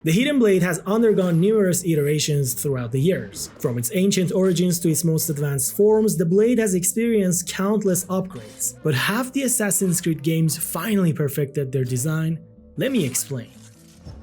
The Hidden Blade has undergone numerous iterations throughout the years. From its ancient origins to its most advanced forms, the blade has experienced countless upgrades. But have the Assassin's Creed games finally perfected their design? Let me explain.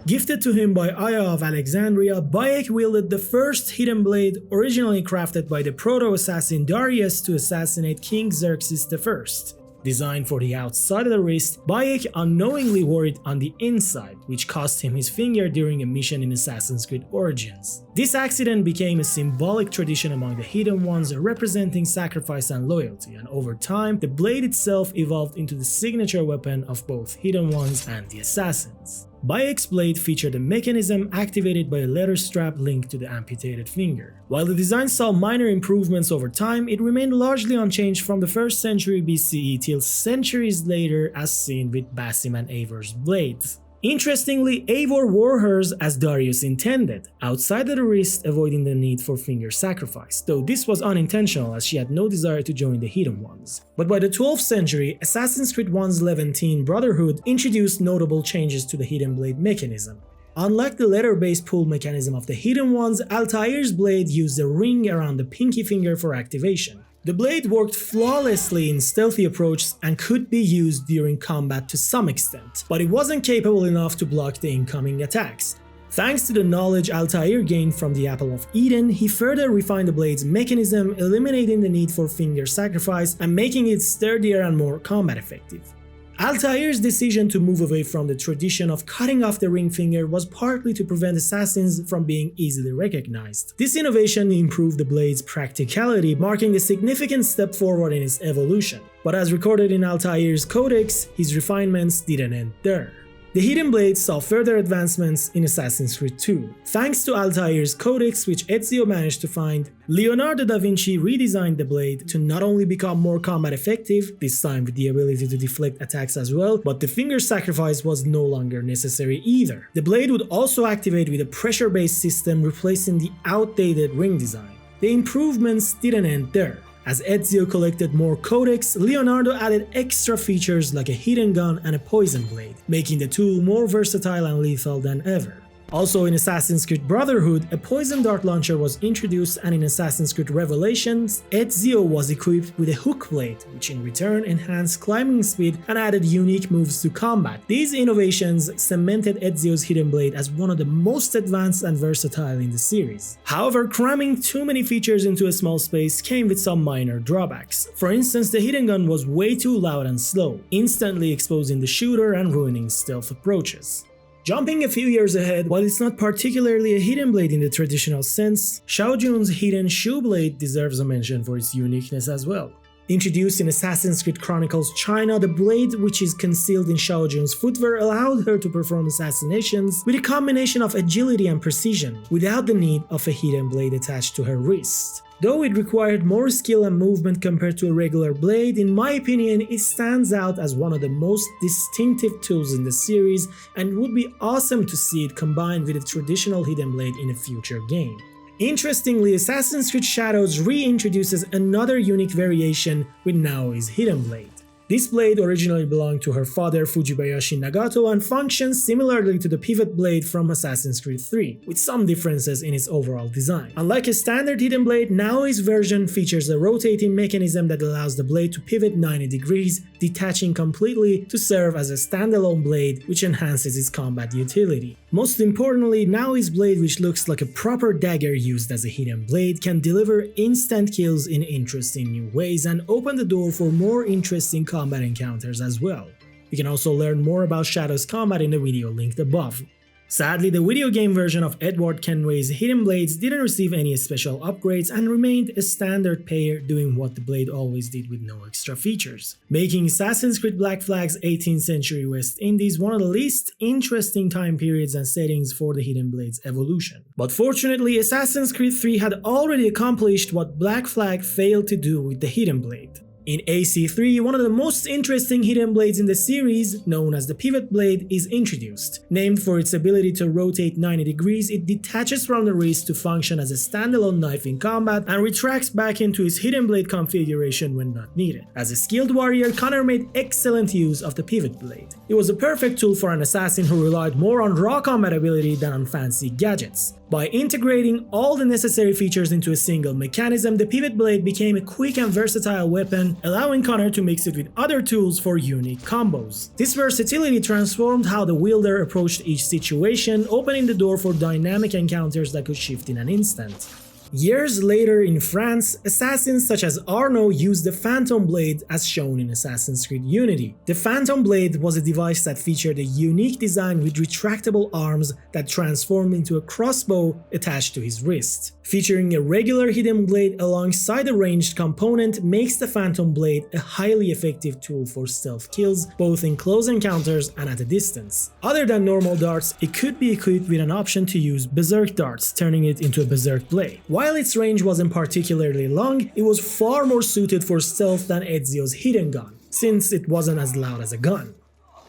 Gifted to him by Aya of Alexandria, Bayek wielded the first hidden blade originally crafted by the proto-assassin Darius to assassinate King Xerxes I. Designed for the outside of the wrist, Bayek unknowingly wore it on the inside, which cost him his finger during a mission in Assassin's Creed Origins. This accident became a symbolic tradition among the Hidden Ones, representing sacrifice and loyalty, and over time, the blade itself evolved into the signature weapon of both Hidden Ones and the Assassins. Bayek's blade featured a mechanism activated by a leather strap linked to the amputated finger. While the design saw minor improvements over time, it remained largely unchanged from the 1st century BCE till centuries later, as seen with Basim and Eivor's blades. Interestingly, Eivor wore hers as Darius intended, outside of the wrist, avoiding the need for finger sacrifice, though this was unintentional as she had no desire to join the Hidden Ones. But by the 12th century, Assassin's Creed 1's Levantine Brotherhood introduced notable changes to the Hidden Blade mechanism. Unlike the leather-based pull mechanism of the Hidden Ones, Altair's blade used a ring around the pinky finger for activation. The blade worked flawlessly in stealthy approaches and could be used during combat to some extent, but it wasn't capable enough to block the incoming attacks. Thanks to the knowledge Altair gained from the Apple of Eden, he further refined the blade's mechanism, eliminating the need for finger sacrifice and making it sturdier and more combat effective. Altair's decision to move away from the tradition of cutting off the ring finger was partly to prevent assassins from being easily recognized. This innovation improved the blade's practicality, marking a significant step forward in its evolution. But as recorded in Altair's codex, his refinements didn't end there. The Hidden Blade saw further advancements in Assassin's Creed 2. Thanks to Altair's codex, which Ezio managed to find, Leonardo da Vinci redesigned the blade to not only become more combat effective, this time with the ability to deflect attacks as well, but the finger sacrifice was no longer necessary either. The blade would also activate with a pressure-based system, replacing the outdated ring design. The improvements didn't end there. As Ezio collected more codex, Leonardo added extra features like a hidden gun and a poison blade, making the tool more versatile and lethal than ever. Also in Assassin's Creed Brotherhood, a poison dart launcher was introduced, and in Assassin's Creed Revelations, Ezio was equipped with a hook blade, which in return enhanced climbing speed and added unique moves to combat. These innovations cemented Ezio's Hidden Blade as one of the most advanced and versatile in the series. However, cramming too many features into a small space came with some minor drawbacks. For instance, the hidden gun was way too loud and slow, instantly exposing the shooter and ruining stealth approaches. Jumping a few years ahead, while it's not particularly a hidden blade in the traditional sense, Shao Jun's hidden shoe blade deserves a mention for its uniqueness as well. Introduced in Assassin's Creed Chronicles China, the blade, which is concealed in Shao Jun's footwear, allowed her to perform assassinations with a combination of agility and precision, without the need of a hidden blade attached to her wrist. Though it required more skill and movement compared to a regular blade, in my opinion it stands out as one of the most distinctive tools in the series, and would be awesome to see it combined with a traditional hidden blade in a future game. Interestingly, Assassin's Creed Shadows reintroduces another unique variation with Naoe's hidden blade. This blade originally belonged to her father Fujibayashi Nagato and functions similarly to the pivot blade from Assassin's Creed 3, with some differences in its overall design. Unlike a standard hidden blade, Naoe's version features a rotating mechanism that allows the blade to pivot 90 degrees, detaching completely to serve as a standalone blade, which enhances its combat utility. Most importantly, Naoe's blade, which looks like a proper dagger used as a hidden blade, can deliver instant kills in interesting new ways and open the door for more interesting combat encounters as well. You can also learn more about Shadow's combat in the video linked above. Sadly, the video game version of Edward Kenway's Hidden Blades didn't receive any special upgrades and remained a standard pair, doing what the blade always did with no extra features, making Assassin's Creed Black Flag's 18th century West Indies one of the least interesting time periods and settings for the Hidden Blade's evolution. But fortunately, Assassin's Creed 3 had already accomplished what Black Flag failed to do with the Hidden Blade. In AC3, one of the most interesting hidden blades in the series, known as the pivot blade, is introduced. Named for its ability to rotate 90 degrees, it detaches from the wrist to function as a standalone knife in combat and retracts back into its hidden blade configuration when not needed. As a skilled warrior, Connor made excellent use of the pivot blade. It was a perfect tool for an assassin who relied more on raw combat ability than on fancy gadgets. By integrating all the necessary features into a single mechanism, the pivot blade became a quick and versatile weapon, allowing Connor to mix it with other tools for unique combos. This versatility transformed how the wielder approached each situation, opening the door for dynamic encounters that could shift in an instant. Years later in France, assassins such as Arno used the Phantom Blade as shown in Assassin's Creed Unity. The Phantom Blade was a device that featured a unique design with retractable arms that transformed into a crossbow attached to his wrist. Featuring a regular hidden blade alongside a ranged component makes the Phantom Blade a highly effective tool for stealth kills, both in close encounters and at a distance. Other than normal darts, it could be equipped with an option to use Berserk darts, turning it into a Berserk blade. While its range wasn't particularly long, it was far more suited for stealth than Ezio's hidden gun, since it wasn't as loud as a gun.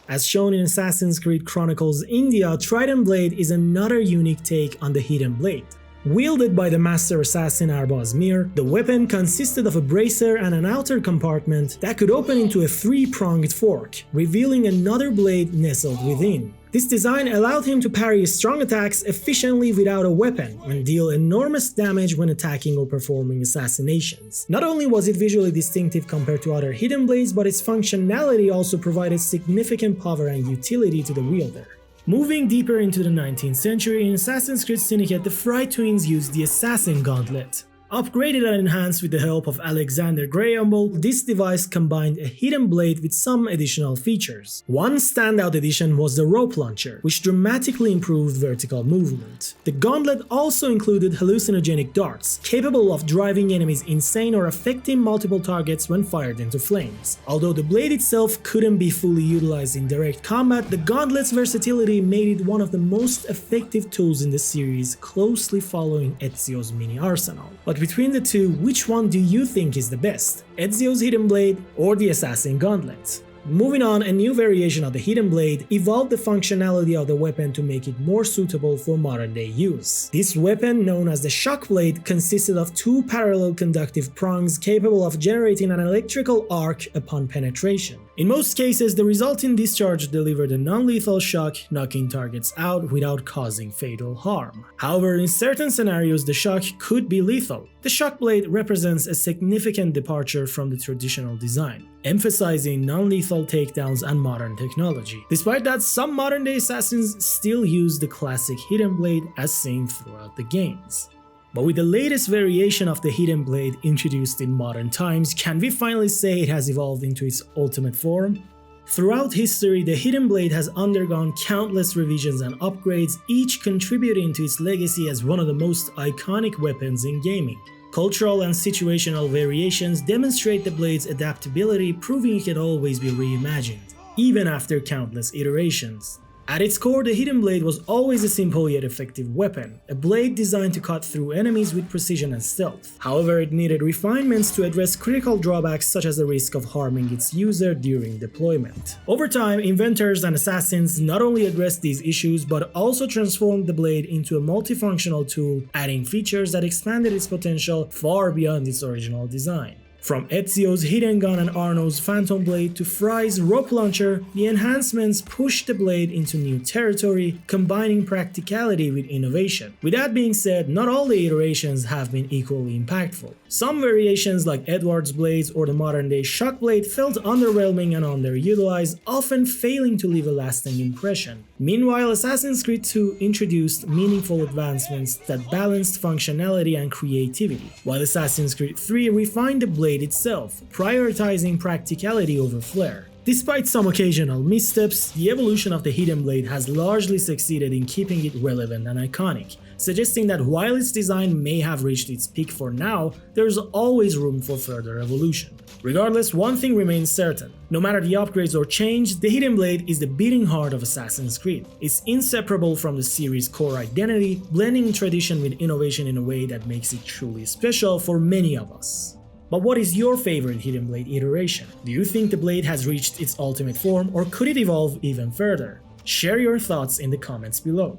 As shown in Assassin's Creed Chronicles India, Trident Blade is another unique take on the hidden blade. Wielded by the master assassin Arbaaz, the weapon consisted of a bracer and an outer compartment that could open into a three-pronged fork, revealing another blade nestled within. This design allowed him to parry strong attacks efficiently without a weapon and deal enormous damage when attacking or performing assassinations. Not only was it visually distinctive compared to other hidden blades, but its functionality also provided significant power and utility to the wielder. Moving deeper into the 19th century, in Assassin's Creed Syndicate, the Frye twins used the Assassin Gauntlet. Upgraded and enhanced with the help of Alexander Graham Bell, this device combined a hidden blade with some additional features. One standout addition was the rope launcher, which dramatically improved vertical movement. The gauntlet also included hallucinogenic darts, capable of driving enemies insane or affecting multiple targets when fired into flames. Although the blade itself couldn't be fully utilized in direct combat, the gauntlet's versatility made it one of the most effective tools in the series, closely following Ezio's mini arsenal. But between the two, which one do you think is the best? Ezio's hidden blade or the Assassin Gauntlet? Moving on, a new variation of the hidden blade evolved the functionality of the weapon to make it more suitable for modern day use. This weapon, known as the shock blade, consisted of two parallel conductive prongs capable of generating an electrical arc upon penetration. In most cases, the resulting discharge delivered a non-lethal shock, knocking targets out without causing fatal harm. However, in certain scenarios, the shock could be lethal. The shock blade represents a significant departure from the traditional design, emphasizing non-lethal takedowns and modern technology. Despite that, some modern-day assassins still use the classic hidden blade as seen throughout the games. But with the latest variation of the hidden blade introduced in modern times, can we finally say it has evolved into its ultimate form? Throughout history, the hidden blade has undergone countless revisions and upgrades, each contributing to its legacy as one of the most iconic weapons in gaming. Cultural and situational variations demonstrate the blade's adaptability, proving it can always be reimagined, even after countless iterations. At its core, the hidden blade was always a simple yet effective weapon, a blade designed to cut through enemies with precision and stealth. However, it needed refinements to address critical drawbacks such as the risk of harming its user during deployment. Over time, inventors and assassins not only addressed these issues but also transformed the blade into a multifunctional tool, adding features that expanded its potential far beyond its original design. From Ezio's hidden gun and Arno's Phantom Blade to Frye's rope launcher, the enhancements pushed the blade into new territory, combining practicality with innovation. With that being said, not all the iterations have been equally impactful. Some variations like Edward's blades or the modern-day shock blade felt underwhelming and underutilized, often failing to leave a lasting impression. Meanwhile, Assassin's Creed 2 introduced meaningful advancements that balanced functionality and creativity, while Assassin's Creed 3 refined the blade itself, prioritizing practicality over flair. Despite some occasional missteps, the evolution of the hidden blade has largely succeeded in keeping it relevant and iconic, suggesting that while its design may have reached its peak for now, there's always room for further evolution. Regardless, one thing remains certain. No matter the upgrades or change, the hidden blade is the beating heart of Assassin's Creed. It's inseparable from the series' core identity, blending tradition with innovation in a way that makes it truly special for many of us. But what is your favorite Hidden Blade iteration? Do you think the blade has reached its ultimate form, or could it evolve even further? Share your thoughts in the comments below.